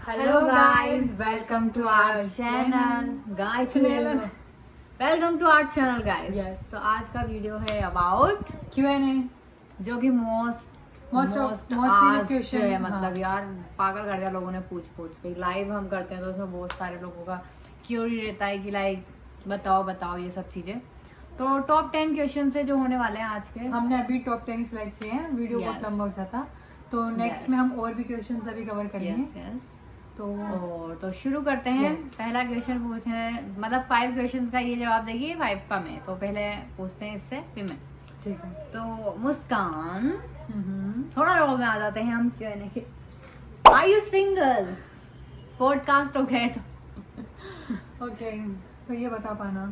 Hello guys, welcome to our channel. Welcome to our channel guys. Yes. तो आज का video है about Q&A. जो कि most asked question है, मतलब हाँ. यार पागल कर दिया लोगों ने पूछ के। लाइव हम करते हैं तो उसमें बहुत सारे लोगों का क्यूरी रहता है कि लाइक बताओ ये सब चीजें। तो टॉप 10 क्वेश्चन से जो होने वाले हैं आज के, हमने अभी टॉप 10 सिलेक्ट किए हैं, वीडियो बहुत लंबा हो जाता तो नेक्स्ट में हम और भी क्वेश्चंस अभी कवर करेंगे। तो शुरू करते हैं। Yes. पहला क्वेश्चन पूछे, मतलब 5 क्वेश्चंस का ये जवाब देगी, 5 का मैं। तो पहले पूछते हैं इससे फिर मैं। ठीक है। तो मुस्कान, थोड़ा लोगों में आ जाते हैं हम कहने के। Are you single? पॉडकास्ट हो गए तो ओके, तो ये बता पाना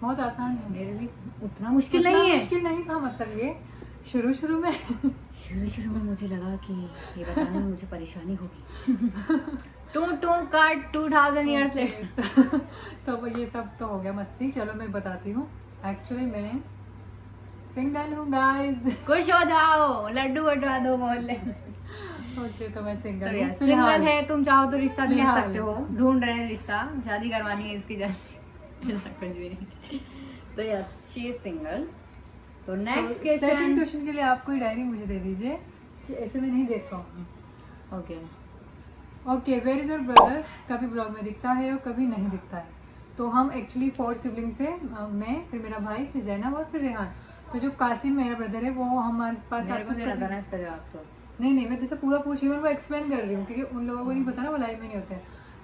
बहुत आसान है। मेरे लिए उतना मुश्किल उतना नहीं है। मुश्किल नहीं था, मतलब ये शुरू में मुझे लगा कि ये बताने में मुझे परेशानी होगी। To cut 2000 years later. तो वो ये सब तो हो गया मस्ती। चलो मैं बताती हूँ, एक्चुअली मैं सिंगल हूँ गाइस। खुश हो जाओ, लड्डू बटवा दो मोहल्ले में। ओके, तो मैं सिंगल तो हूँ। यार सिंगल है, तुम चाहो तो रिश्ता भेज फिलहाल। सकते हो। ढूंढ रहे हैं रिश्ता, शादी करवानी है इसकी जल्दी। ऐसा कुछ भी नहीं। तो यस, शी इज सिंगल। तो नेक्स्ट सेकंड क्वेश्चन। क्वेश्चन के लिए आप कोई डायरी मुझे दे दीजिए कि ऐसे मैं नहीं देख पाऊंगी। Okay okay, where is your brother? कभी ब्लॉग में दिखता है और कभी नहीं दिखता है। तो हम एक्चुअली 4 सिबलिंग्स है, मैं, फिर मेरा भाई, फिर जैनब और फिर रेहान। तो जो कासिम मेरा ब्रदर है वो हमारे पास मेरे को आता नहीं लगा ना इसका जवाब तो। नहीं, मैं जैसे पूरा पूछ रही हूँ, मैं वो एक्सप्लेन कर रही हूँ क्योंकि उन लोगों को नहीं पता ना, वो लाइव में नहीं होते हैं।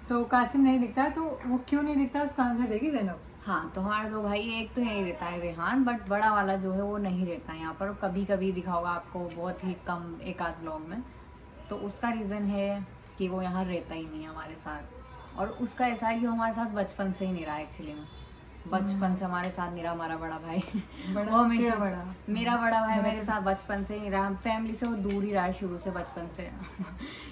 तो कासिम नहीं दिखता है, तो वो क्यों नहीं दिखता उसका आंसर देगी जैनब। हाँ, तो हमारे दो भाई, एक तो यही रहता है रेहान, बट बड़ा वाला जो है वो नहीं रहता है यहाँ पर। कभी कभी दिखा होगा आपको, बहुत ही कम, एक आध ब्लॉग में। तो उसका रीज़न है कि वो यहाँ रहता ही नहीं है हमारे साथ। और उसका ऐसा है कि वो हमारे साथ बचपन से ही नहीं रहा एक्चुअली में। बचपन से हमारे साथ नहीं रहा हमारा बड़ा भाई। बड़ा वो हमेशा बड़ा मेरा बड़ा भाई मेरे बचपन- साथ बचपन से ही नहीं रहा। फैमिली से वो दूर ही रहा है शुरू से, बचपन से।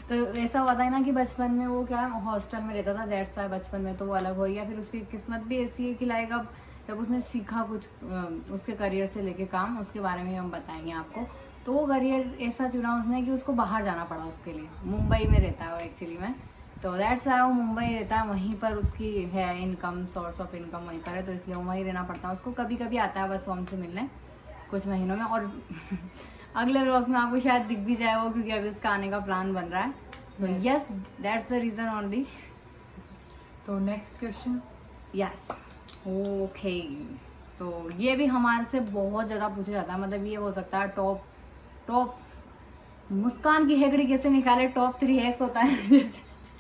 तो ऐसा होता है ना कि बचपन में वो क्या हॉस्टल में रहता था, दैट्स व्हाई बचपन में तो वो अलग हो गया। फिर उसकी किस्मत भी ऐसी है कि लाइक अब जब उसने सीखा कुछ उसके करियर से लेके काम, उसके बारे में हम बताएंगे आपको। तो वो करियर ऐसा चुना उसने कि उसको बाहर जाना पड़ा उसके लिए। मुंबई में रहता है वो एक्चुअली में, तो दैट्स व्हाई वो मुंबई रहता है। वहीं पर उसकी है इनकम, सोर्स ऑफ इनकम वहीं पर है, तो इसलिए वो वहीं रहना पड़ता है उसको। कभी कभी आता है बस वो हमसे मिलने कुछ महीनों में। और अगले व्लॉग में आपको शायद दिख भी जाए वो, क्योंकि अभी उसका आने का प्लान बन रहा है। तो yes, that's the reason only. तो नेक्स्ट क्वेश्चन। Yes, okay. तो ये भी हमारे से बहुत ज़्यादा पूछा जाता है, मतलब ये हो सकता है टॉप मुस्कान की हेगड़ी कैसे निकाले, टॉप 3 एक्स होता है।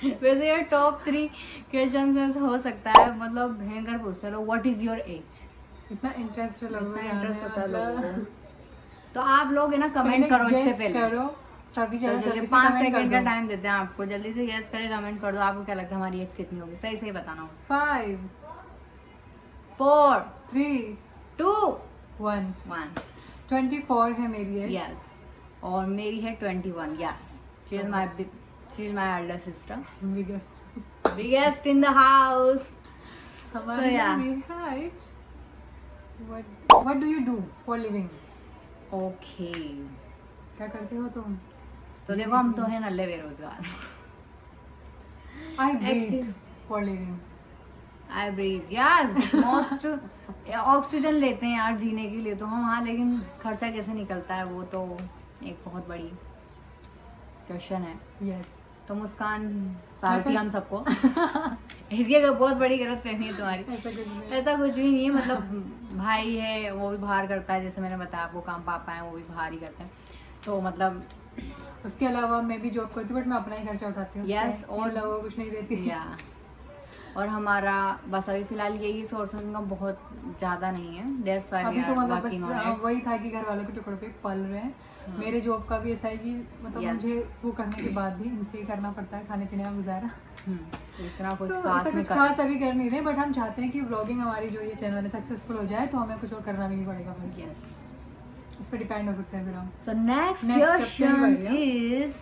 वैसे ये टॉप 3 क्वेश्चन हो सकता है, मतलब भयंकर पूछते हैं लोग, व्हाट इज योर एज। इतना इंटरेस्ट लोगों में इंटरेस्ट होता है लोगों मतलब को। तो आप लोग है ना कमेंट करो इससे पहले। करो सभी तो जगह, जल्दी 5 सेकंड का टाइम देते हैं आपको, जल्दी से यस करें, कमेंट कर दो। आपको क्या लगता है हमारी एज कितनी होगी, सही सही बताना हो। 5 4 3 2 1 1 24 है मेरी एज। यस, और मेरी है 21। Yes, she is my Elder sister, biggest in the house. हमारी yeah. Height. What do you do for living? Okay, क्या करते हो तुम? तो देखो हम तो है नल्ले बेरोजगार। I breathe for living. I breathe, yes, most oxygen लेते हैं यार जीने के लिए तो हम। हाँ, लेकिन खर्चा कैसे निकलता है वो तो एक बहुत बड़ी क्वेश्चन है। यस। तो मुस्कान पार्टी हम सबको। इसकी बहुत बड़ी गलत फहमी है तुम्हारी। ऐसा कुछ भी नहीं है, मतलब भाई है वो भी बाहर करता है, जैसे मैंने बताया आपको, काम पापा है वो भी बाहर ही करते हैं। तो मतलब उसके अलावा मैं भी जॉब करती हूँ, बट मैं अपना ही खर्चा उठाती हूँ। यस, और लोगों को कुछ नहीं देती। या और हमारा बस अभी फिलहाल यही सोर्स ऑफ इनकम, बहुत ज्यादा नहीं है। दैट्स व्हाई अभी तो मतलब वर्किंग ऑन बस इट। वही था कि घर वालों के टुकड़ों पे पल रहे हैं। मेरे जॉब का भी ऐसा है कि मतलब Yes. मुझे वो करने के बाद भी इनसे ही करना पड़ता है खाने पीने का गुजारा। इतना कुछ तो खास ऐसा नहीं कुछ खास अभी कर नहीं रहे, बट हम चाहते हैं कि व्लॉगिंग हमारी जो ये चैनल है सक्सेसफुल हो जाए, तो हमें कुछ और करना भी नहीं पड़ेगा। फिर यस। इस पर डिपेंड हो सकते हैं फिर हम। So next Next question question is,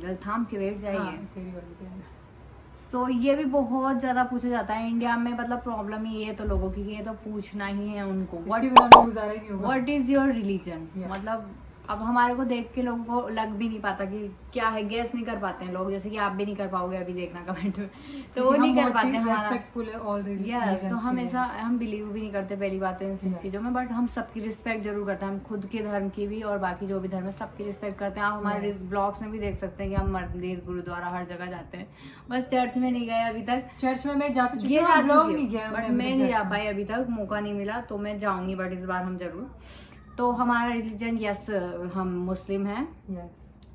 जल थाम के बैठ जाइए। हाँ, तेरी बारी है। तो ये भी बहुत ज्यादा पूछा जाता है इंडिया में, मतलब प्रॉब्लम ही है तो लोगों की, ये तो पूछना ही है उनको। इसके बिना हमें गुजारा ही नहीं होगा। What is your religion? Yeah. मतलब अब हमारे को देख के लोगों को लग भी नहीं पाता कि क्या है, गेस नहीं कर पाते हैं लोग, जैसे कि आप भी नहीं कर पाओगे अभी देखना कमेंट में, तो वो नहीं कर पाते हमारा। रेस्पेक्टफुल है ऑल यस, तो हम ऐसा हम बिलीव भी नहीं करते पहली बात तो इन सब Yes. चीज़ों में, बट हम सबकी रिस्पेक्ट जरूर करते हैं, हम खुद के धर्म की भी और बाकी जो भी धर्म है सबकी रिस्पेक्ट करते हैं। आप हमारे Yes. ब्लॉग्स में भी देख सकते हैं कि हम मंदिर गुरुद्वारा हर जगह जाते हैं, बस चर्च में नहीं गए अभी तक। चर्च में मैं जा तो चुकी ये हूँ, ब्लॉग नहीं किया बट मैं नहीं जा पाई अभी तक, मौका नहीं मिला, तो मैं जाऊंगी बट इस बार हम जरूर। तो हमारा रिलीजन यस हम मुस्लिम हैं,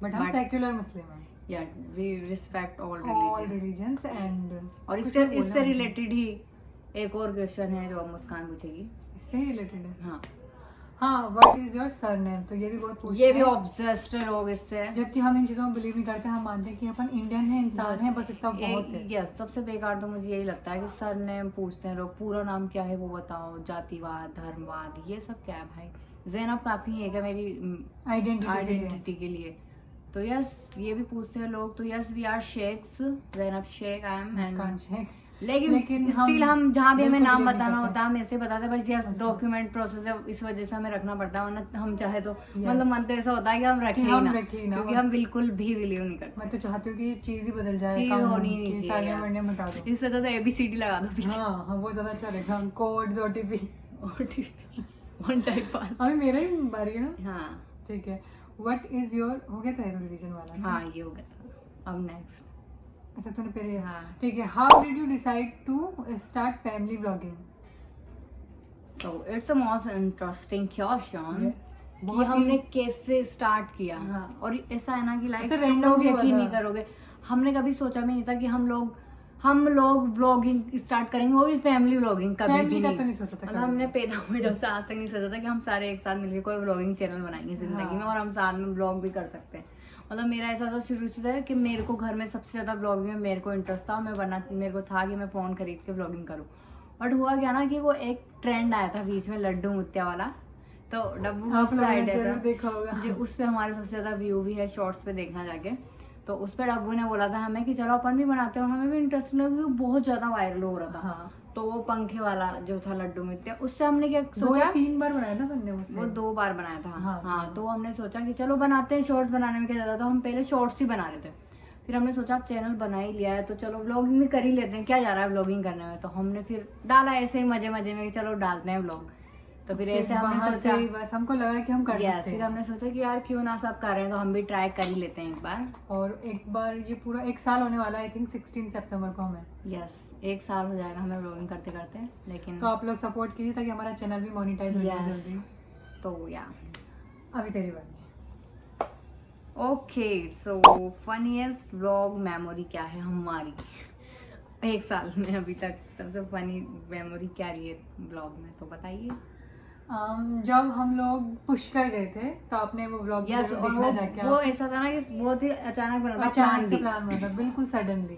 बट हम But- सेक्युलर मुस्लिम हैं, या we respect all all religion. Religions and और इससे रिलेटेड ही एक और क्वेश्चन है जो मुस्कान पूछेगी। इससे ही रिलेटेड है। हाँ, हाँ, व्हाट इज योर सरनेम, तो ये भी बहुत पूछते ये भी हैं। ऑब्सेस्ड है लोग इससे। जबकि हम इन चीजों में बिलीव नहीं करते, हम मानते हैं कि अपन इंडियन है, इंसान है, बस इतना बहुत है। यस, सबसे बेकार तो मुझे यही लगता है कि सरनेम पूछते हैं लोग, पूरा नाम क्या है वो बताओ, जातिवाद धर्मवाद ये सब क्या है भाई। ज़ैनब काफी है क्या मेरी आइडेंटिटी के लिए, तो यस ये भी पूछते हैं लोग। तो yes we are Sheikhs, Zainab Sheikh I am, Muskan Sheikh. लेकिन लेकिन स्टिल हम जहाँ भी हमें बिल्कुल नाम believe नहीं बताना करते। होता है हम ऐसे बताते हैं, बस यस मुस्कान। डॉक्यूमेंट प्रोसेस है, इस वजह से हमें रखना पड़ता है, वरना हम चाहे तो Yes. मतलब मन तो ऐसा होता है कि हम रखे कि ही हम ना, रखे ही ना। क्योंकि हम बिल्कुल भी बिलीव नहीं करते। मैं तो चाहती हूँ कि ये चीज ही बदल जाए, चीज कानून, होनी नहीं कि चाहिए सरनेम यार। वर्नेम हटा दो। इस वजह से ABCD लगा दो पीछे। हाँ हाँ, वो ज्यादा अच्छा रहेगा, कोड्स OTP। वन टाइप पास। अभी मेरा ही बारी है ना, हाँ ठीक है। व्हाट इज योर, हो गया था रिलीजन वाला? हाँ ये हो गया था, अब नेक्स्ट। अच्छा तूने पहले, हाँ, ठीक है। How did you decide to start family blogging? so it's a most interesting question कि बहुत हमने ही कैसे स्टार्ट किया। हाँ। और ऐसा है ना कि लाइक ऐसे तुम random लोग भी यकीन हुआ नहीं था। करोगे, हमने कभी सोचा भी नहीं था कि हम लोग ब्लॉगिंग स्टार्ट करेंगे, वो भी फैमिली ब्लॉगिंग कभी भी फैमिली का नहीं। तो नहीं सोचा था मतलब हमने पैदा हुए जब से आज तक नहीं सोचा था कि हम सारे एक साथ मिलकर कोई ब्लॉगिंग चैनल बनाएंगे जिंदगी हाँ। में, और हम साथ में ब्लॉग भी कर सकते हैं। मतलब मेरा ऐसा था शुरू से था कि मेरे को घर में सबसे ज्यादा ब्लॉगिंग में मेरे को इंटरेस्ट था, मेरे को था कि मैं फोन खरीद के ब्लॉगिंग करूँ। बट हुआ क्या ना कि वो एक ट्रेंड आया था बीच में लड्डू मुत्या वाला, तो डब्बू आप का लोगों ने आइडिया जरूर था देखा होगा। जो उस पे हमारे सबसे ज्यादा व्यू भी है, शॉर्ट्स पे देखना जाके। तो उस पे डब्बू ने बोला था हमें कि चलो अपन भी बनाते हैं, और हमें भी इंटरेस्ट लगा क्योंकि बहुत ज्यादा वायरल हो रहा था। हाँ, तो वो पंखे वाला जो था लड्डू मित्या, उससे हमने क्या 2 या सोचा, 3 बार बनाया था बंदे उससे। वो 2 बार बनाया था। हाँ, हाँ, हाँ। तो हमने सोचा कि चलो बनाते हैं, शॉर्ट्स बनाने में क्या ज्यादा, तो हम पहले शॉर्ट्स ही बना रहे थे। फिर हमने सोचा अब चैनल बना ही लिया है तो चलो व्लॉगिंग भी कर ही लेते हैं, क्या जा रहा है व्लॉगिंग करने में। तो हमने फिर डाला ऐसे ही मजे मजे में कि चलो डालते हैं व्लॉग। तो फिर ऐसे हमने वहाँ सोचा, से ही बस हमको लगा कि हम कर यस, सकते फिर हैं। हमने सोचा कि यार क्यों ना सब कर रहे हैं तो हम भी ट्राई कर ही लेते हैं एक बार। और एक बार ये पूरा 1 साल होने वाला है, आई थिंक 16 सितंबर को हमें। यस, 1 साल हो जाएगा हमें व्लॉगिंग करते करते, लेकिन तो आप लोग सपोर्ट कीजिए ताकि हमारा चैनल भी मोनेटाइज हो जाए Yes. जल्दी। तो या अभी तेरी बारी। ओके, सो फनीएस्ट व्लॉग मेमोरी क्या है हमारी 1 साल में अभी तक, सबसे फनी मेमोरी क्या रही है ब्लॉग में, तो बताइए। जब हम लोग पुष्कर गए थे तो आपने वो व्लॉग यस, जरूर और देखना जाके। वो ऐसा था ना कि बहुत ही अचानक बना था, अचानक plan से भी। प्लान बना था, बिल्कुल सडनली।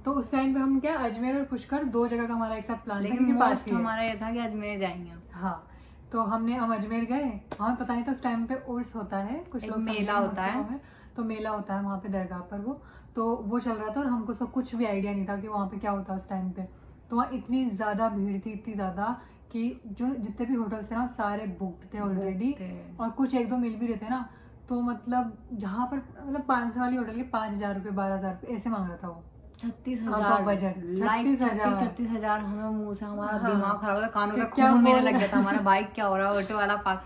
तो उस टाइम पे हम क्या, अजमेर और पुष्कर 2 जगह का हमारा एक साथ प्लान था, लेकिन क्योंकि पास most ही है। हमारा ये था कि अजमेर जाएंगे। हाँ, तो हम अजमेर गए। हमें पता नहीं था उस टाइम पे उर्स होता है, कुछ एक लोग मेला समझेंगे होता है। मुस्लिमों में। तो मेला होता है वहाँ पे दरगाह पर, वो चल रहा था और हमको सब कुछ भी आइडिया नहीं था कि वहाँ पे क्या होता है उस टाइम पे। तो वहाँ इतनी ज़्यादा भीड़ थी, इतनी ज़्यादा कि जो जितने भी होटल्स थे ना सारे बुकड थे ऑलरेडी, और कुछ 1-2 मिल भी रहे थे ना। तो मतलब जहाँ पर मतलब 500 वाली होटल के 5,000 रुपये 12,000 रुपये ऐसे मांग रहा था वो। 36,000 बजट, 36,000 36,000। 36,000 हमें मुंह से हमारा हाँ। दिमाग खराब हो गया, कानों कि का क्या खून मेरे बोल लग गया था, रहा है। हमारा बाइक क्या हो रहा है, ऑटो वाला पास।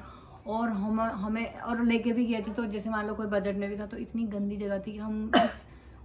और हमें और लेके भी गए थे, तो जैसे मान लो कोई बजट में भी था, तो इतनी गंदी जगह थी कि हम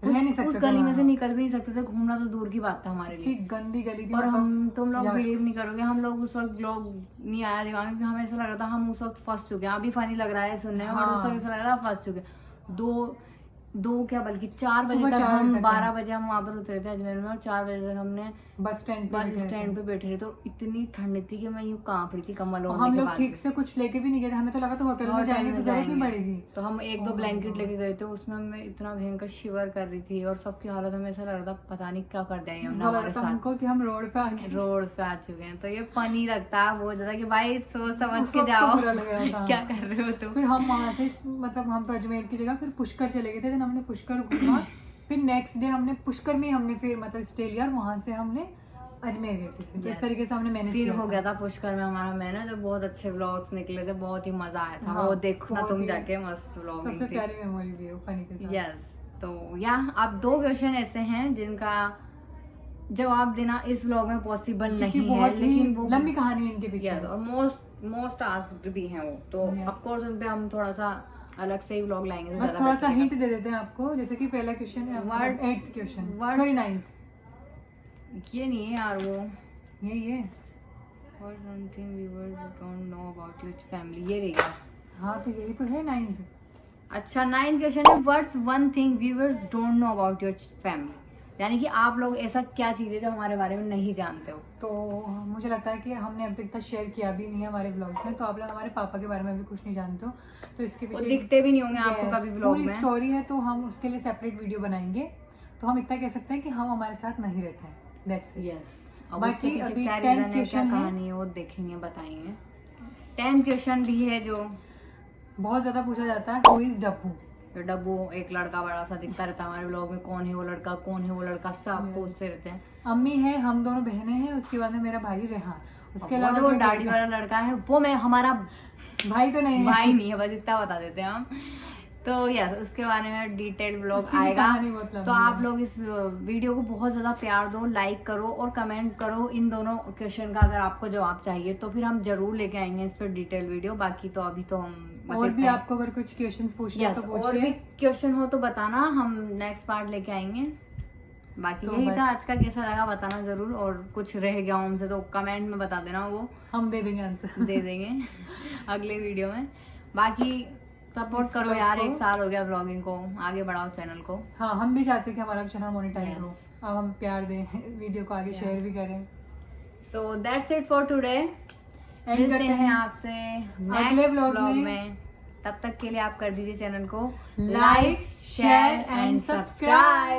रह नहीं उस सकते थे गली में वहाँ। से निकल भी नहीं सकते थे, घूमना तो दूर की बात था हमारे इतनी लिए। गंदी गली थी, और मतलब तुम लोग यार। बिलीव नहीं करोगे, हम लोग उस वक्त लोग नहीं आया दिमाग में, क्योंकि हमें ऐसा लग रहा था हम उस वक्त फंस चुके हैं। अभी फनी लग रहा है सुनने में, और उस वक्त ऐसा लग रहा था फंस चुके हैं। दो क्या बल्कि 4 बजे सुबह तक 4 हम बजे तक 12 बजे हम वहाँ पर उतरे थे अजमेर में, और 4 बजे तक हमने बस स्टैंड पे बस बैठे स्टैंड थे। पे बैठे रहे। तो इतनी ठंड थी कि मैं यूँ कांप रही थी कम्बल और ओढ़ने हम के लोग बाद ठीक भी। से कुछ लेके भी नहीं गए थे, हमें तो लगा था होटल में होटल जाएंगे में तो जरूरत नहीं जाएंगे। पड़ेगी। तो हम 1-2 Oh my ब्लैंकेट God. लेके गए थे, उसमें मैं इतना भयंकर शिवर कर रही थी, और सबकी हालत हमें ऐसा लग रहा था पता नहीं क्या कर दिया हमने ऐसा लग हमारे रहा था साथ। हमको कि हम रोड पे आ गए। रोड पे आ चुके हैं। तो ये फनी लगता है बहुत ज्यादा कि भाई सोच समझ उस के वक्त तो जाओ बुरा लग रहा था। क्या कर रहे हो तुम। फिर हम वहाँ से मतलब हम तो अजमेर की जगह फिर पुष्कर चले गए थे, फिर हमने पुष्कर घूमा। फिर नेक्स्ट डे हमने पुष्कर में हमने फिर मतलब स्टे लिया, और वहाँ से हमने अजमेर गई थी, तो इस Yes. तरीके से हमने मैनेज फिर किया हो था। गया था पुष्कर में हमारा मैंने जो बहुत अच्छे व्लॉग्स निकले थे, बहुत ही मजा आया था। हाँ, वो देखो ना बहुत तुम ही- जाके, मस्त व्लॉगिंग सबसे थी। प्यारी मेमोरी भी है फनी के साथ। यस, तो या अब 2 क्वेश्चन ऐसे हैं जिनका जवाब देना इस व्लॉग में पॉसिबल क्योंकि नहीं है, बहुत ही लेकिन वो लंबी कहानी है इनके पीछे। यस, और मोस्ट आस्क्ड भी हैं वो, तो Yes. ऑफ कोर्स उन पे हम थोड़ा सा अलग से ही व्लॉग लाएंगे। तो बस ज्यादा थोड़ा सा better हिंट रहेगा। दे देते हैं आपको, जैसे कि पहला क्वेश्चन है Word- 8th question, word- sorry 9th, ये नहीं है यार, वो ये और something viewers don't know about your family, ये रहेगा। हाँ तो यही तो है 9th। अच्छा, 9th क्वेश्चन है, what's one thing viewers don't know about your family, यानी कि आप लोग ऐसा क्या चीज है जो हमारे बारे में नहीं जानते हो। तो मुझे लगता है कि हमने अब तक शेयर किया भी नहीं है हमारे ब्लॉग्स में, तो आप लोग हमारे पापा के बारे में भी कुछ नहीं जानते हो, तो इसके वो पीछे दिखते भी नहीं होंगे आपको Yes, कभी व्लॉग पूरी में। स्टोरी है, तो हम उसके लिए सेपरेट वीडियो बनाएंगे। तो हम इतना कह सकते हैं कि हम हमारे साथ नहीं रहते हैं, दैट्स इट। यस, अब बाकी उसके पीछे अभी क्या 10th रीजन है, क्या क्वेश्चन है। कहानी है, वो देखेंगे, बताएंगे। 10th क्वेश्चन भी है जो बहुत ज्यादा पूछा जाता है, हु इज डब्बू। तो डब्बू एक लड़का बड़ा सा दिखता रहता है हमारे व्लॉग में, कौन है वो लड़का, कौन है वो लड़का, सब Yes. पूछते रहते हैं। अम्मी है, हम दोनों बहनें हैं, उसके बाद में मेरा भाई रेहान, उसके वो अलावा जो जो दाढ़ी वाला लड़का है वो मैं हमारा भाई तो नहीं है, भाई नहीं है, बस इतना बता देते हैं हम। तो यस, उसके बारे में डिटेल ब्लॉग उसकी भी आएगा। कहानी बहुत लंबी तो आप है। लोग इस वीडियो को बहुत ज्यादा प्यार दो, लाइक करो और कमेंट करो इन दोनों क्वेश्चन का, अगर आपको जवाब चाहिए तो फिर हम जरूर लेके आएंगे इस पर डिटेल वीडियो। बाकी तो अभी तो हम बस और भी इतना ही- आपको अगर कुछ क्वेश्चंस पूछने यस, हैं तो और भी पूछिए। क्वेश्चन हो तो बताना, हम नेक्स्ट पार्ट लेके आएंगे। बाकी तो यही बस- था आज का, कैसा लगा बताना जरूर, और कुछ रह गया हमसे तो कमेंट में बता देना, वो हम दे देंगे आंसर। दे देंगे अगले वीडियो में। बाकी सपोर्ट इस करो vlog यार, को- 1 साल हो गया ब्लॉगिंग को, आगे बढ़ाओ चैनल को। हाँ, हम भी चाहते हैं कि हमारा चैनल मोनेटाइज Yes. हो, अब हम प्यार दें, वीडियो को आगे Yeah. शेयर भी करें। So that's it for today, and मिलते करते हैं हैं आपसे अगले नेक्स्ट vlog व्लॉग में। में। तब तक के लिए आप कर दीजिए चैनल को लाइक, शेयर एंड सब्सक्राइब।